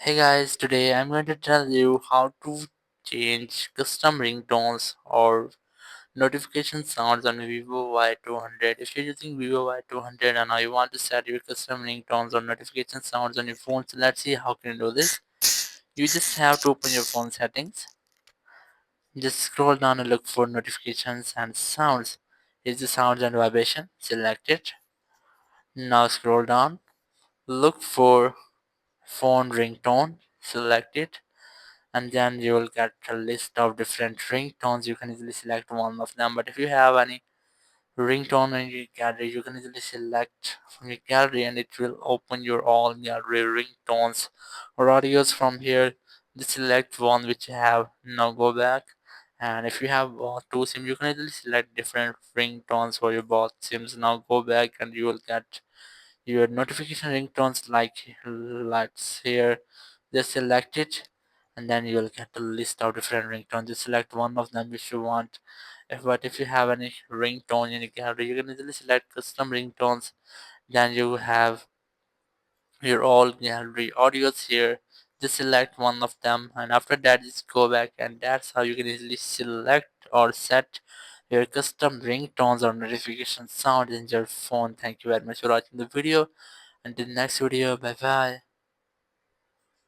Hey guys, today I'm going to tell you how to change custom ringtones or notification sounds on Vivo Y200. If you're using Vivo Y200 and now you want to set your custom ringtones or notification sounds on your phone, so let's see how can you do this. You just have to open your phone settings. Just scroll down and look for notifications and sounds. Here's the sounds and vibration. Select it. Now scroll down. Look for phone ringtone. Select it. And then you will get a list of different ringtones. You can easily select one of them, but if you have any ringtone in your gallery, you can easily select from your gallery and it will open your all gallery ringtones or audios from here. Just select one which you have. Now go back, and if you have two sims, you can easily select different ringtones for your both sims. Now go back and you will get your notification ringtones. Like let's here, just select it, and then you will get a list of different ringtones. Just select one of them if you want. But if you have any ringtone in your gallery, you can easily select custom ringtones. Then you have your all gallery audios here. Just select one of them, and after that just go back, and that's how you can easily select or set your custom ringtones or notification sound in your phone. Thank you very much for watching the video. Until next video, bye bye.